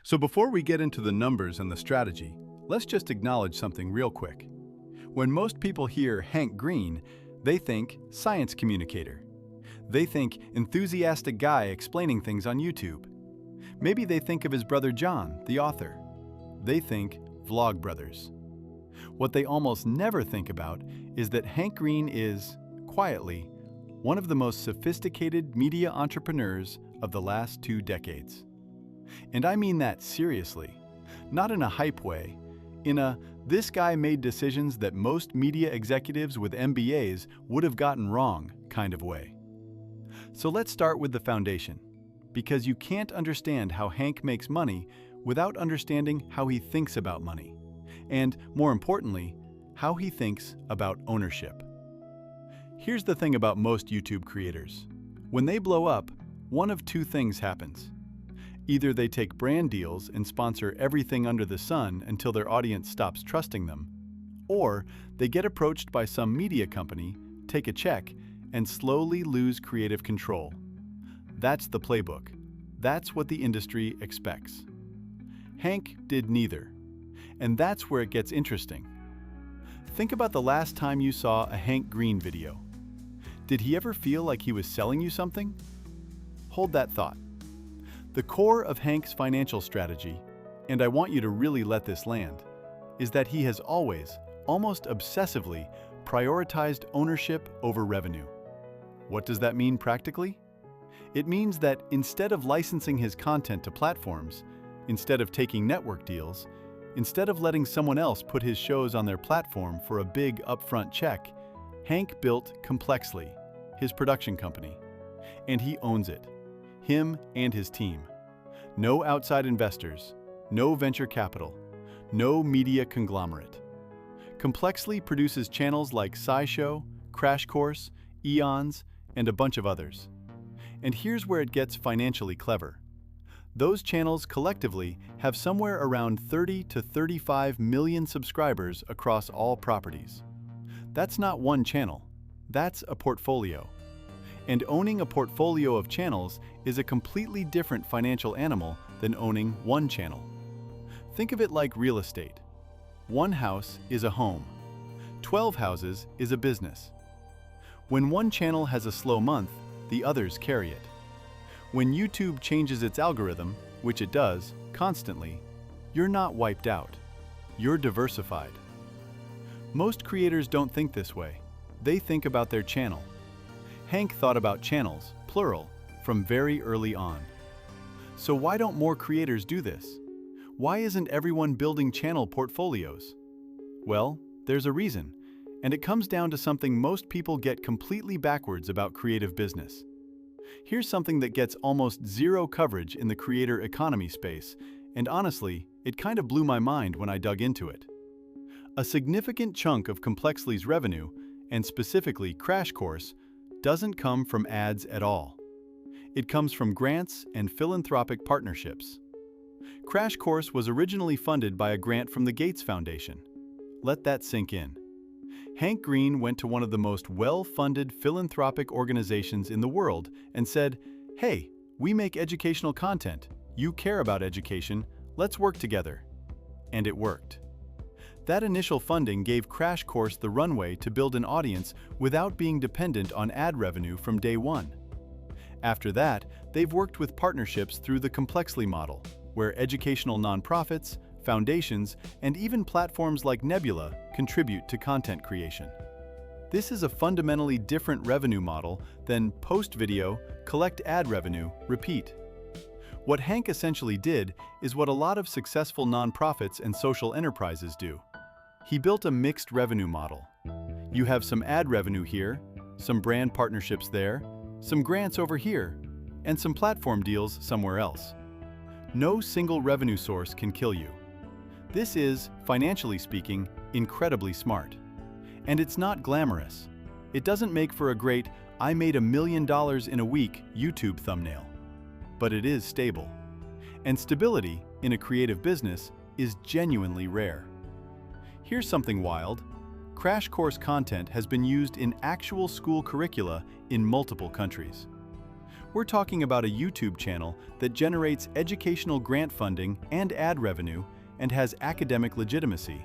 So before we get into the numbers and the strategy, let's just acknowledge something real quick. When most people hear Hank Green, they think science communicator. They think enthusiastic guy explaining things on YouTube. Maybe they think of his brother John, the author. They think Vlogbrothers. What they almost never think about is that Hank Green is, quietly, one of the most sophisticated media entrepreneurs of the last 2 decades. And I mean that seriously, not in a hype way, in a "this guy made decisions that most media executives with MBAs would have gotten wrong" kind of way. So let's start with the foundation, because you can't understand how Hank makes money without understanding how he thinks about money, and more importantly, how he thinks about ownership. Here's the thing about most YouTube creators. When they blow up, one of 2 things happens. Either they take brand deals and sponsor everything under the sun until their audience stops trusting them, or they get approached by some media company, take a check, and slowly lose creative control. That's the playbook. That's what the industry expects. Hank did neither. And that's where it gets interesting. Think about the last time you saw a Hank Green video. Did he ever feel like he was selling you something? Hold that thought. The core of Hank's financial strategy, and I want you to really let this land, is that he has always, almost obsessively, prioritized ownership over revenue. What does that mean practically? It means that instead of licensing his content to platforms, instead of taking network deals, instead of letting someone else put his shows on their platform for a big upfront check, Hank built Complexly, his production company. And he owns it. Him and his team. No outside investors, no venture capital, no media conglomerate. Complexly produces channels like SciShow, Crash Course, Eons, and a bunch of others. And here's where it gets financially clever. Those channels collectively have somewhere around 30 to 35 million subscribers across all properties. That's not one channel, that's a portfolio. And owning a portfolio of channels is a completely different financial animal than owning one channel. Think of it like real estate. One house is a home. 12 houses is a business. When one channel has a slow month, the others carry it. When YouTube changes its algorithm, which it does, constantly, you're not wiped out. You're diversified. Most creators don't think this way. They think about their channel. Hank thought about channels, plural, from very early on. So why don't more creators do this? Why isn't everyone building channel portfolios? Well, there's a reason, and it comes down to something most people get completely backwards about creative business. Here's something that gets almost zero coverage in the creator economy space, and honestly, it kind of blew my mind when I dug into it. A significant chunk of Complexly's revenue, and specifically Crash Course, doesn't come from ads at all. It comes from grants and philanthropic partnerships. Crash Course was originally funded by a grant from the Gates Foundation. Let that sink in. Hank Green went to one of the most well-funded philanthropic organizations in the world and said, "Hey, we make educational content. You care about education. Let's work together." And it worked. That initial funding gave Crash Course the runway to build an audience without being dependent on ad revenue from day one. After that, they've worked with partnerships through the Complexly model, where educational nonprofits, foundations, and even platforms like Nebula contribute to content creation. This is a fundamentally different revenue model than post video, collect ad revenue, repeat. What Hank essentially did is what a lot of successful nonprofits and social enterprises do. He built a mixed revenue model. You have some ad revenue here, some brand partnerships there, some grants over here, and some platform deals somewhere else. No single revenue source can kill you. This is, financially speaking, incredibly smart. And it's not glamorous. It doesn't make for a great, "I made $1 million in a week" YouTube thumbnail. But it is stable. And stability, in a creative business, is genuinely rare. Here's something wild. Crash Course content has been used in actual school curricula in multiple countries. We're talking about a YouTube channel that generates educational grant funding and ad revenue and has academic legitimacy.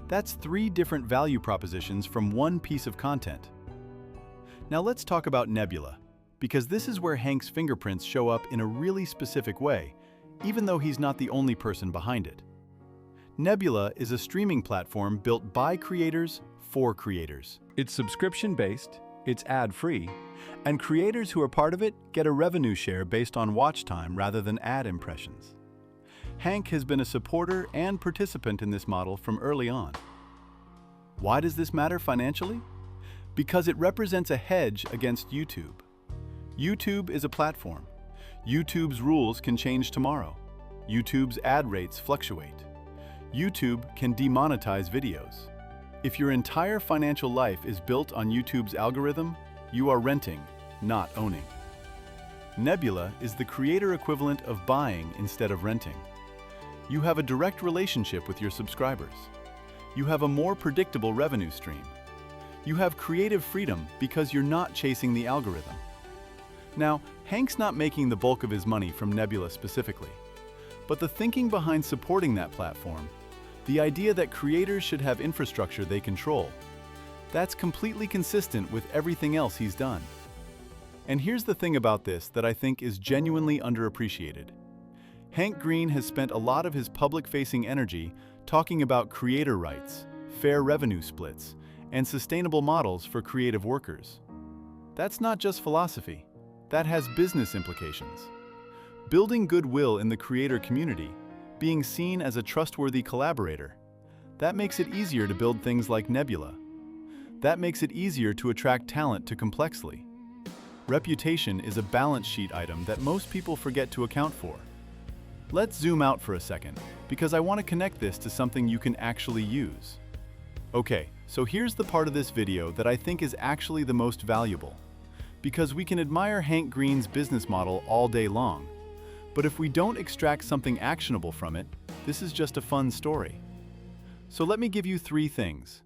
That's 3 different value propositions from one piece of content. Now let's talk about Nebula, because this is where Hank's fingerprints show up in a really specific way, even though he's not the only person behind it. Nebula is a streaming platform built by creators for creators. It's subscription-based, it's ad-free, and creators who are part of it get a revenue share based on watch time rather than ad impressions. Hank has been a supporter and participant in this model from early on. Why does this matter financially? Because it represents a hedge against YouTube. YouTube is a platform. YouTube's rules can change tomorrow. YouTube's ad rates fluctuate. YouTube can demonetize videos. If your entire financial life is built on YouTube's algorithm, you are renting, not owning. Nebula is the creator equivalent of buying instead of renting. You have a direct relationship with your subscribers. You have a more predictable revenue stream. You have creative freedom because you're not chasing the algorithm. Now, Hank's not making the bulk of his money from Nebula specifically, but the thinking behind supporting that platform, the idea that creators should have infrastructure they control, that's completely consistent with everything else he's done. And here's the thing about this that I think is genuinely underappreciated. Hank Green has spent a lot of his public-facing energy talking about creator rights, fair revenue splits, and sustainable models for creative workers. That's not just philosophy, that has business implications. Building goodwill in the creator community, being seen as a trustworthy collaborator, that makes it easier to build things like Nebula. That makes it easier to attract talent to Complexly. Reputation is a balance sheet item that most people forget to account for. Let's zoom out for a second, because I want to connect this to something you can actually use. Okay, so here's the part of this video that I think is actually the most valuable. Because we can admire Hank Green's business model all day long, but if we don't extract something actionable from it, this is just a fun story. So let me give you 3 things.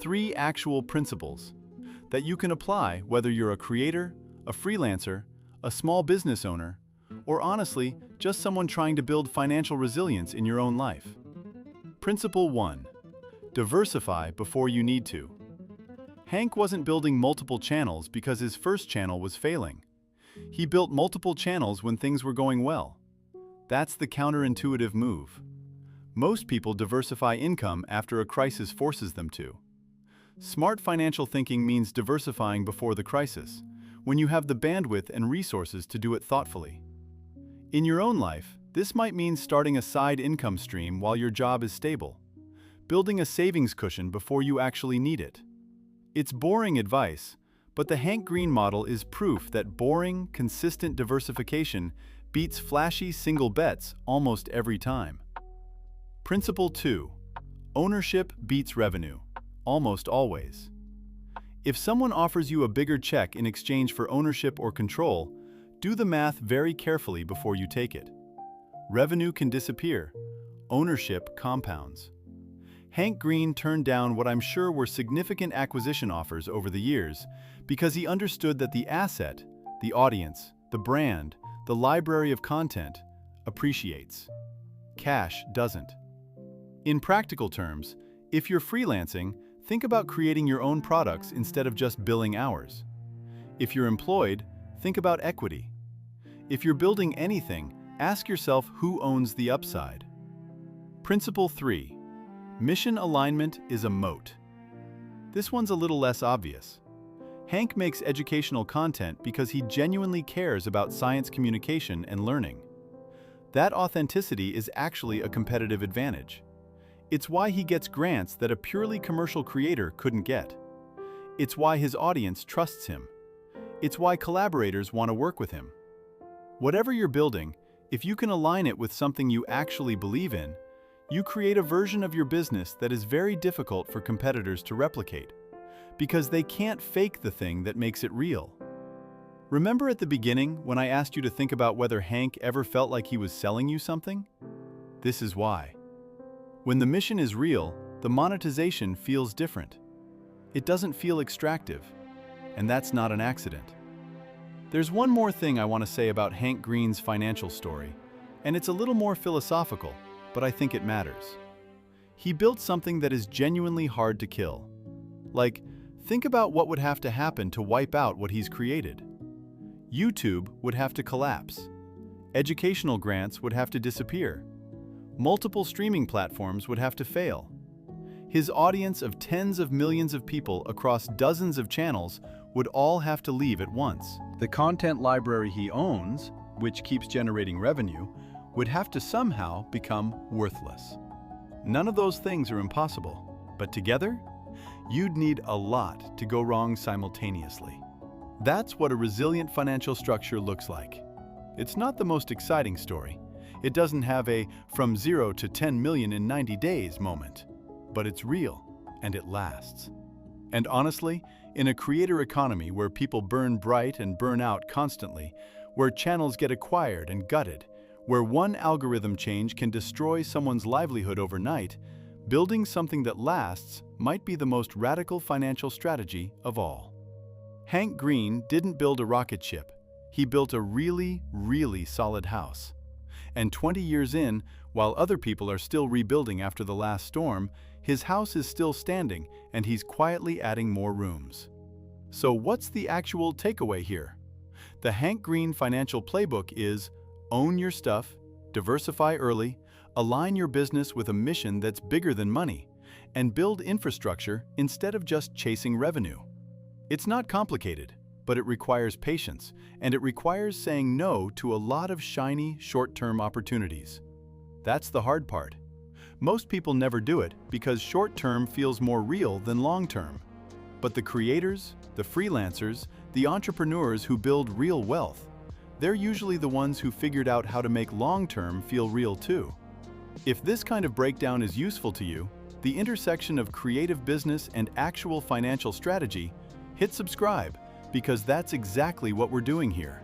3 actual principles that you can apply whether you're a creator, a freelancer, a small business owner, or honestly, just someone trying to build financial resilience in your own life. Principle 1. Diversify before you need to. Hank wasn't building multiple channels because his first channel was failing. He built multiple channels when things were going well. That's the counterintuitive move. Most people diversify income after a crisis forces them to. Smart financial thinking means diversifying before the crisis, when you have the bandwidth and resources to do it thoughtfully. In your own life, this might mean starting a side income stream while your job is stable, building a savings cushion before you actually need it. It's boring advice, but the Hank Green model is proof that boring, consistent diversification beats flashy single bets almost every time. Principle 2. Ownership beats revenue, almost always. If someone offers you a bigger check in exchange for ownership or control, do the math very carefully before you take it. Revenue can disappear. Ownership compounds. Hank Green turned down what I'm sure were significant acquisition offers over the years because he understood that the asset, the audience, the brand, the library of content, appreciates. Cash doesn't. In practical terms, if you're freelancing, think about creating your own products instead of just billing hours. If you're employed, think about equity. If you're building anything, ask yourself who owns the upside. Principle 3. Mission alignment is a moat. This one's a little less obvious. Hank makes educational content because he genuinely cares about science communication and learning. That authenticity is actually a competitive advantage. It's why he gets grants that a purely commercial creator couldn't get. It's why his audience trusts him. It's why collaborators want to work with him. Whatever you're building, if you can align it with something you actually believe in, you create a version of your business that is very difficult for competitors to replicate, because they can't fake the thing that makes it real. Remember at the beginning when I asked you to think about whether Hank ever felt like he was selling you something? This is why. When the mission is real, the monetization feels different. It doesn't feel extractive, and that's not an accident. There's one more thing I want to say about Hank Green's financial story, and it's a little more philosophical, but I think it matters. He built something that is genuinely hard to kill. Like, think about what would have to happen to wipe out what he's created. YouTube would have to collapse. Educational grants would have to disappear. Multiple streaming platforms would have to fail. His audience of tens of millions of people across dozens of channels would all have to leave at once. The content library he owns, which keeps generating revenue, would have to somehow become worthless. None of those things are impossible, but together, you'd need a lot to go wrong simultaneously. That's what a resilient financial structure looks like. It's not the most exciting story. It doesn't have a from 0 to 10 million in 90 days moment, but it's real and it lasts. And honestly, in a creator economy where people burn bright and burn out constantly, where channels get acquired and gutted, where one algorithm change can destroy someone's livelihood overnight, building something that lasts might be the most radical financial strategy of all. Hank Green didn't build a rocket ship. He built a really, really solid house. And 20 years in, while other people are still rebuilding after the last storm, his house is still standing and he's quietly adding more rooms. So what's the actual takeaway here? The Hank Green financial playbook is own your stuff, diversify early, align your business with a mission that's bigger than money, and build infrastructure instead of just chasing revenue. It's not complicated, but it requires patience, and it requires saying no to a lot of shiny, short-term opportunities. That's the hard part. Most people never do it because short-term feels more real than long-term. But the creators, the freelancers, the entrepreneurs who build real wealth, they're usually the ones who figured out how to make long-term feel real too. If this kind of breakdown is useful to you, the intersection of creative business and actual financial strategy, hit subscribe, because that's exactly what we're doing here.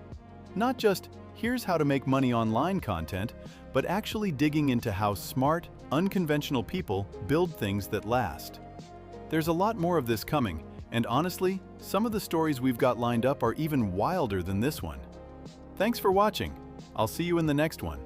Not just, here's how to make money online content, but actually digging into how smart, unconventional people build things that last. There's a lot more of this coming, and honestly, some of the stories we've got lined up are even wilder than this one. Thanks for watching. I'll see you in the next one.